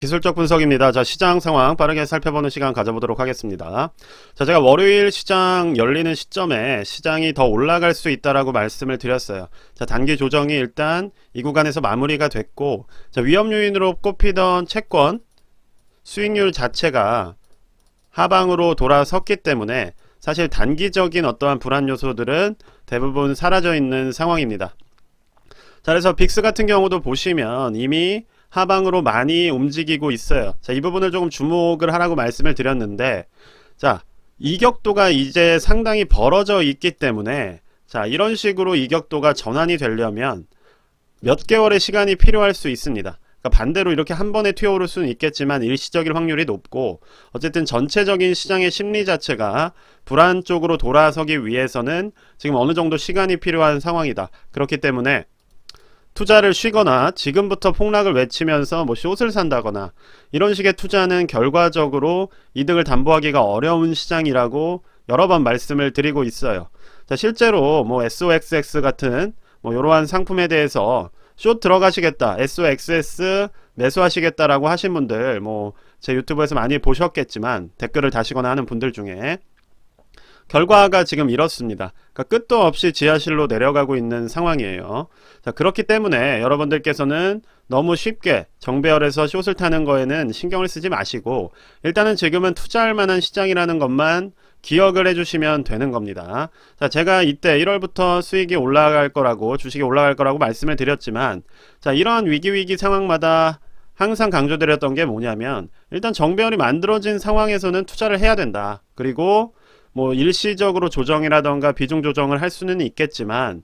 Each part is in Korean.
기술적 분석입니다. 자, 시장 상황 빠르게 살펴보는 시간 가져보도록 하겠습니다. 자, 제가 월요일 시장 열리는 시점에 시장이 더 올라갈 수 있다라고 말씀을 드렸어요. 자, 단기 조정이 일단 이 구간에서 마무리가 됐고, 자, 위험 요인으로 꼽히던 채권 수익률 자체가 하방으로 돌아섰기 때문에 사실 단기적인 어떠한 불안 요소들은 대부분 사라져 있는 상황입니다. 자, 그래서 빅스 같은 경우도 보시면 이미 하방으로 많이 움직이고 있어요. 자, 이 부분을 조금 주목을 하라고 말씀을 드렸는데, 자, 이격도가 이제 상당히 벌어져 있기 때문에, 자, 이런 식으로 이격도가 전환이 되려면 몇 개월의 시간이 필요할 수 있습니다. 그러니까 반대로 이렇게 한 번에 튀어오를 수는 있겠지만 일시적일 확률이 높고, 어쨌든 전체적인 시장의 심리 자체가 불안 쪽으로 돌아서기 위해서는 지금 어느 정도 시간이 필요한 상황이다. 그렇기 때문에 투자를 쉬거나 지금부터 폭락을 외치면서 뭐 숏을 산다거나 이런 식의 투자는 결과적으로 이득을 담보하기가 어려운 시장이라고 여러 번 말씀을 드리고 있어요. 자, 실제로 뭐 SOXX 같은 뭐 이러한 상품에 대해서 숏 들어가시겠다, SOXS 매수하시겠다라고 하신 분들 뭐 제 유튜브에서 많이 보셨겠지만 댓글을 다시거나 하는 분들 중에 결과가 지금 이렇습니다. 그러니까 끝도 없이 지하실로 내려가고 있는 상황이에요. 자, 그렇기 때문에 여러분들께서는 너무 쉽게 정배열에서 숏을 타는 거에는 신경을 쓰지 마시고 일단은 지금은 투자할 만한 시장이라는 것만 기억을 해주시면 되는 겁니다. 자, 제가 이때 1월부터 수익이 올라갈 거라고, 주식이 올라갈 거라고 말씀을 드렸지만, 자, 이러한 위기 상황마다 항상 강조드렸던 게 뭐냐면 일단 정배열이 만들어진 상황에서는 투자를 해야 된다. 그리고 뭐 일시적으로 조정이라던가 비중 조정을 할 수는 있겠지만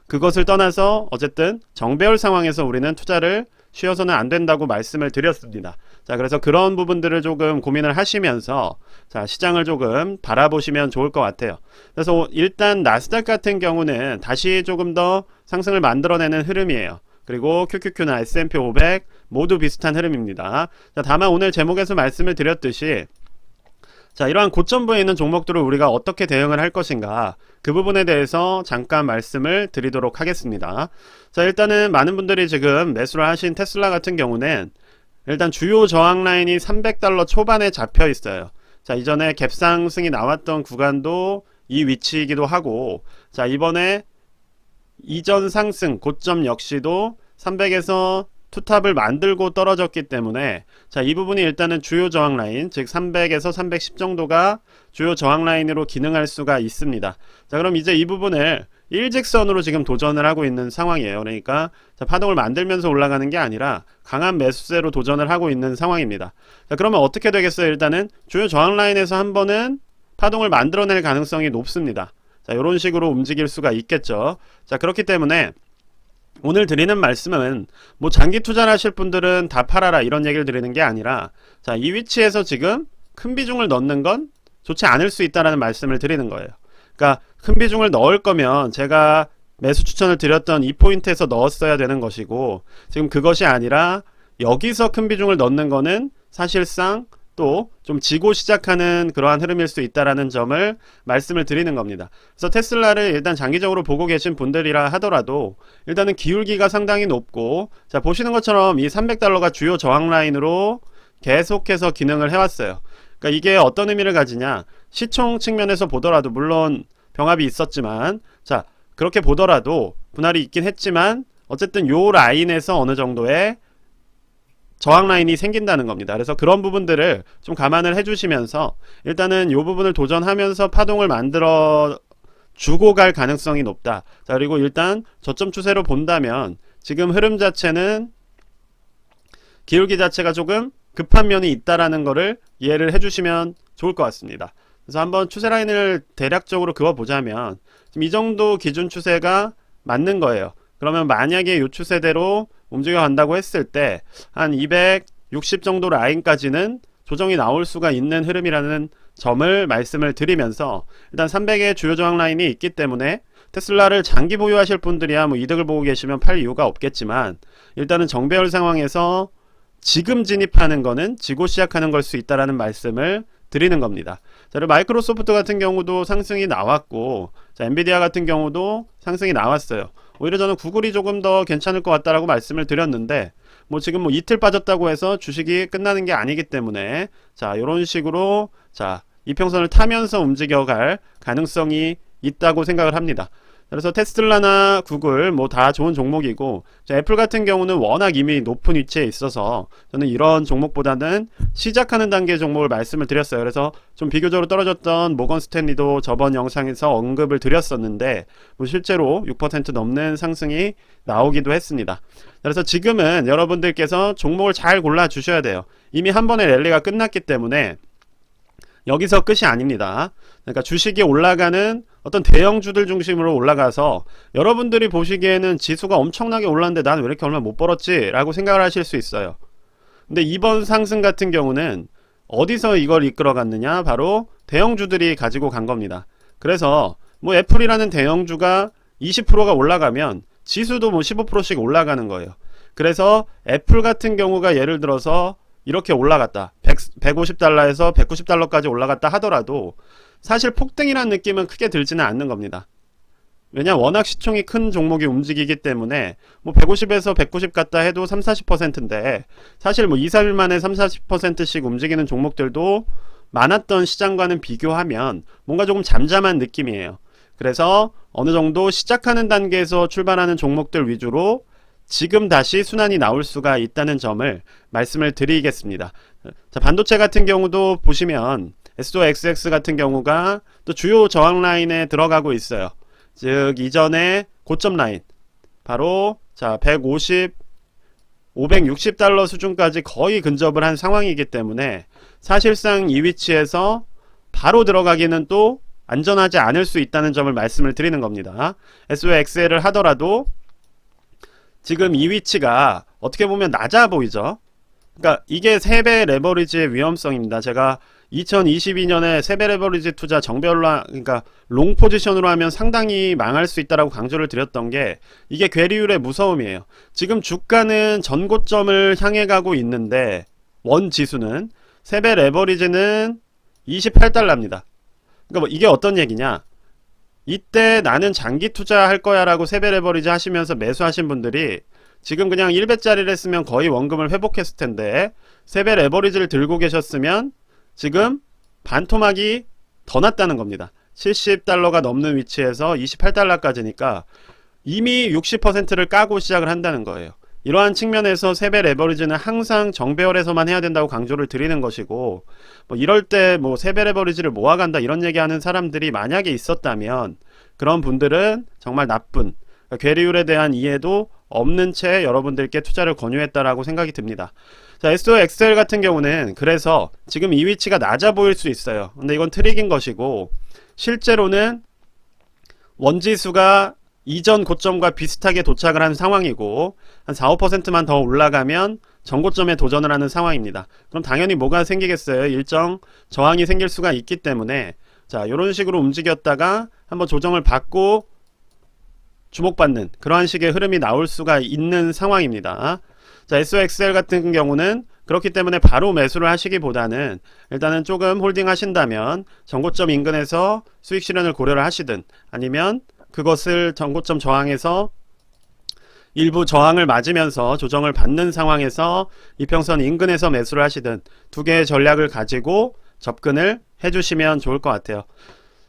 그것을 떠나서 어쨌든 정배열 상황에서 우리는 투자를 쉬어서는 안 된다고 말씀을 드렸습니다. 자, 그래서 그런 부분들을 조금 고민을 하시면서 자, 시장을 조금 바라보시면 좋을 것 같아요. 그래서 일단 나스닥 같은 경우는 다시 조금 더 상승을 만들어내는 흐름이에요. 그리고 QQQ나 S&P 500 모두 비슷한 흐름입니다. 자, 다만 오늘 제목에서 말씀을 드렸듯이 자, 이러한 고점부에 있는 종목들을 우리가 어떻게 대응을 할 것인가, 그 부분에 대해서 잠깐 말씀을 드리도록 하겠습니다. 자, 일단은 많은 분들이 지금 매수를 하신 테슬라 같은 경우는 일단 주요 저항 라인이 300달러 초반에 잡혀 있어요. 자, 이전에 갭상승이 나왔던 구간도 이 위치이기도 하고, 자, 이번에 이전 상승 고점 역시도 300에서 투탑을 만들고 떨어졌기 때문에 자, 이 부분이 일단은 주요 저항 라인, 즉 300에서 310 정도가 주요 저항 라인으로 기능할 수가 있습니다. 자, 그럼 이제 이 부분을 일직선으로 지금 도전을 하고 있는 상황이에요. 그러니까 자, 파동을 만들면서 올라가는 게 아니라 강한 매수세로 도전을 하고 있는 상황입니다. 자, 그러면 어떻게 되겠어요? 일단은 주요 저항 라인에서 한 번은 파동을 만들어낼 가능성이 높습니다. 자, 이런 식으로 움직일 수가 있겠죠. 자, 그렇기 때문에 오늘 드리는 말씀은 뭐 장기 투자를 하실 분들은 다 팔아라 이런 얘기를 드리는 게 아니라 자, 이 위치에서 지금 큰 비중을 넣는 건 좋지 않을 수 있다는 말씀을 드리는 거예요. 그러니까 큰 비중을 넣을 거면 제가 매수 추천을 드렸던 이 포인트에서 넣었어야 되는 것이고 지금 그것이 아니라 여기서 큰 비중을 넣는 거는 사실상 또 좀 지고 시작하는 그러한 흐름일 수 있다라는 점을 말씀을 드리는 겁니다. 그래서 테슬라를 일단 장기적으로 보고 계신 분들이라 하더라도 일단은 기울기가 상당히 높고 자, 보시는 것처럼 이 300달러가 주요 저항 라인으로 계속해서 기능을 해왔어요. 그러니까 이게 어떤 의미를 가지냐, 시총 측면에서 보더라도 물론 병합이 있었지만 자, 그렇게 보더라도 분할이 있긴 했지만 어쨌든 요 라인에서 어느 정도의 저항 라인이 생긴다는 겁니다. 그래서 그런 부분들을 좀 감안을 해주시면서 일단은 이 부분을 도전하면서 파동을 만들어 주고 갈 가능성이 높다. 자, 그리고 일단 저점 추세로 본다면 지금 흐름 자체는 기울기 자체가 조금 급한 면이 있다라는 거를 이해를 해주시면 좋을 것 같습니다. 그래서 한번 추세 라인을 대략적으로 그어보자면 지금 이 정도 기준 추세가 맞는 거예요. 그러면 만약에 이 추세대로 움직여 간다고 했을 때 한 260 정도 라인까지는 조정이 나올 수가 있는 흐름이라는 점을 말씀을 드리면서 일단 300의 주요 저항 라인이 있기 때문에 테슬라를 장기 보유하실 분들이야 뭐 이득을 보고 계시면 팔 이유가 없겠지만 일단은 정배열 상황에서 지금 진입하는 거는 지고 시작하는 걸 수 있다라는 말씀을 드리는 겁니다. 자, 그리고 마이크로소프트 같은 경우도 상승이 나왔고 자, 엔비디아 같은 경우도 상승이 나왔어요. 오히려 저는 구글이 조금 더 괜찮을 것 같다라고 말씀을 드렸는데 뭐 지금 뭐 이틀 빠졌다고 해서 주식이 끝나는 게 아니기 때문에 자, 요런 식으로 자, 이평선을 타면서 움직여갈 가능성이 있다고 생각을 합니다. 그래서 테슬라나 구글 뭐 다 좋은 종목이고, 자, 애플 같은 경우는 워낙 이미 높은 위치에 있어서 저는 이런 종목보다는 시작하는 단계 종목을 말씀을 드렸어요. 그래서 좀 비교적으로 떨어졌던 모건 스탠리도 저번 영상에서 언급을 드렸었는데 뭐 실제로 6% 넘는 상승이 나오기도 했습니다. 그래서 지금은 여러분들께서 종목을 잘 골라 주셔야 돼요. 이미 한 번의 랠리가 끝났기 때문에 여기서 끝이 아닙니다. 그러니까 주식이 올라가는 어떤 대형주들 중심으로 올라가서 여러분들이 보시기에는 지수가 엄청나게 올랐는데 나는 왜 이렇게 얼마 못 벌었지? 라고 생각을 하실 수 있어요. 근데 이번 상승 같은 경우는 어디서 이걸 이끌어 갔느냐? 바로 대형주들이 가지고 간 겁니다. 그래서 뭐 애플이라는 대형주가 20%가 올라가면 지수도 뭐 15%씩 올라가는 거예요. 그래서 애플 같은 경우가 예를 들어서 이렇게 올라갔다. 150달러에서 190달러까지 올라갔다 하더라도 사실 폭등이라는 느낌은 크게 들지는 않는 겁니다. 왜냐, 워낙 시총이 큰 종목이 움직이기 때문에 뭐 150에서 190 갔다 해도 3, 40%인데 사실 뭐 2, 3일 만에 3, 40%씩 움직이는 종목들도 많았던 시장과는 비교하면 뭔가 조금 잠잠한 느낌이에요. 그래서 어느 정도 시작하는 단계에서 출발하는 종목들 위주로 지금 다시 순환이 나올 수가 있다는 점을 말씀을 드리겠습니다. 자, 반도체 같은 경우도 보시면 SOXX 같은 경우가 또 주요 저항 라인에 들어가고 있어요. 즉 이전에 고점 라인 바로 자 150, 560달러 수준까지 거의 근접을 한 상황이기 때문에 사실상 이 위치에서 바로 들어가기는 또 안전하지 않을 수 있다는 점을 말씀을 드리는 겁니다. SOXL을 하더라도 지금 이 위치가 어떻게 보면 낮아 보이죠. 그러니까 이게 3배 레버리지의 위험성입니다. 제가 2022년에 3배 레버리지 투자 정배열로, 그러니까 롱 포지션으로 하면 상당히 망할 수 있다라고 강조를 드렸던 게 이게 괴리율의 무서움이에요. 지금 주가는 전고점을 향해 가고 있는데 원 지수는 3배 레버리지는 28달러입니다. 그러니까 뭐 이게 어떤 얘기냐? 이때 나는 장기 투자할 거야 라고 3배 레버리지 하시면서 매수하신 분들이 지금 그냥 1배짜리를 했으면 거의 원금을 회복했을 텐데 3배 레버리지를 들고 계셨으면 지금 반토막이 더 났다는 겁니다. 70달러가 넘는 위치에서 28달러까지니까 이미 60%를 까고 시작을 한다는 거예요. 이러한 측면에서 3배 레버리지는 항상 정배열에서만 해야 된다고 강조를 드리는 것이고, 뭐 이럴 때 뭐 3배 레버리지를 모아간다 이런 얘기하는 사람들이 만약에 있었다면 그런 분들은 정말 나쁜, 그러니까 괴리율에 대한 이해도 없는 채 여러분들께 투자를 권유했다라고 생각이 듭니다. 자, SOXL 같은 경우는 그래서 지금 이 위치가 낮아 보일 수 있어요. 근데 이건 트릭인 것이고, 실제로는 원지수가 이전 고점과 비슷하게 도착을 한 상황이고 한 4, 5%만 더 올라가면 전고점에 도전을 하는 상황입니다. 그럼 당연히 뭐가 생기겠어요? 일정 저항이 생길 수가 있기 때문에 자, 이런 식으로 움직였다가 한번 조정을 받고 주목받는 그러한 식의 흐름이 나올 수가 있는 상황입니다. 자, SOXL 같은 경우는 그렇기 때문에 바로 매수를 하시기보다는 일단은 조금 홀딩 하신다면 전고점 인근에서 수익 실현을 고려를 하시든 아니면 그것을 전고점 저항에서 일부 저항을 맞으면서 조정을 받는 상황에서 이평선 인근에서 매수를 하시든 두 개의 전략을 가지고 접근을 해주시면 좋을 것 같아요.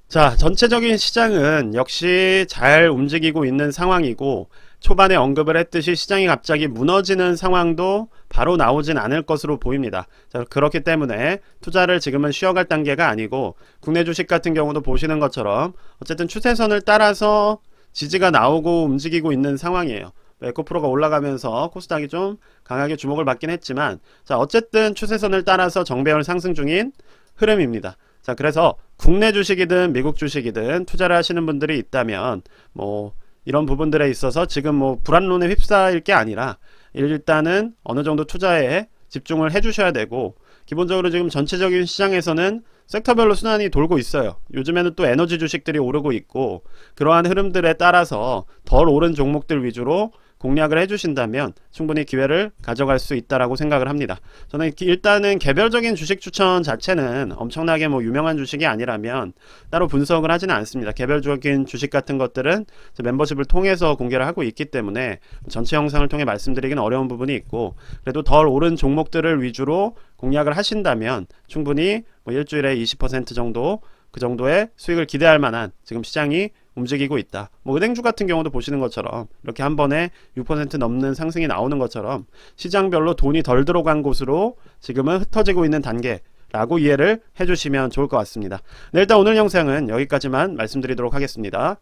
자, 전체적인 시장은 역시 잘 움직이고 있는 상황이고 초반에 언급을 했듯이 시장이 갑자기 무너지는 상황도 바로 나오진 않을 것으로 보입니다. 자, 그렇기 때문에 투자를 지금은 쉬어갈 단계가 아니고 국내 주식 같은 경우도 보시는 것처럼 어쨌든 추세선을 따라서 지지가 나오고 움직이고 있는 상황이에요. 에코프로가 올라가면서 코스닥이 좀 강하게 주목을 받긴 했지만 자, 어쨌든 추세선을 따라서 정배열 상승 중인 흐름입니다. 자, 그래서 국내 주식이든 미국 주식이든 투자를 하시는 분들이 있다면 뭐 이런 부분들에 있어서 지금 뭐 불안론에 휩싸일 게 아니라 일단은 어느 정도 투자에 집중을 해 주셔야 되고, 기본적으로 지금 전체적인 시장에서는 섹터별로 순환이 돌고 있어요. 요즘에는 또 에너지 주식들이 오르고 있고 그러한 흐름들에 따라서 덜 오른 종목들 위주로 공략을 해주신다면 충분히 기회를 가져갈 수 있다라고 생각을 합니다. 저는 일단은 개별적인 주식 추천 자체는 엄청나게 뭐 유명한 주식이 아니라면 따로 분석을 하지는 않습니다. 개별적인 주식 같은 것들은 멤버십을 통해서 공개를 하고 있기 때문에 전체 영상을 통해 말씀드리기는 어려운 부분이 있고, 그래도 덜 오른 종목들을 위주로 공략을 하신다면 충분히 뭐 일주일에 20% 정도, 그 정도의 수익을 기대할 만한 지금 시장이 움직이고 있다. 뭐 은행주 같은 경우도 보시는 것처럼 이렇게 한 번에 6% 넘는 상승이 나오는 것처럼 시장별로 돈이 덜 들어간 곳으로 지금은 흩어지고 있는 단계라고 이해를 해주시면 좋을 것 같습니다. 네, 일단 오늘 영상은 여기까지만 말씀드리도록 하겠습니다.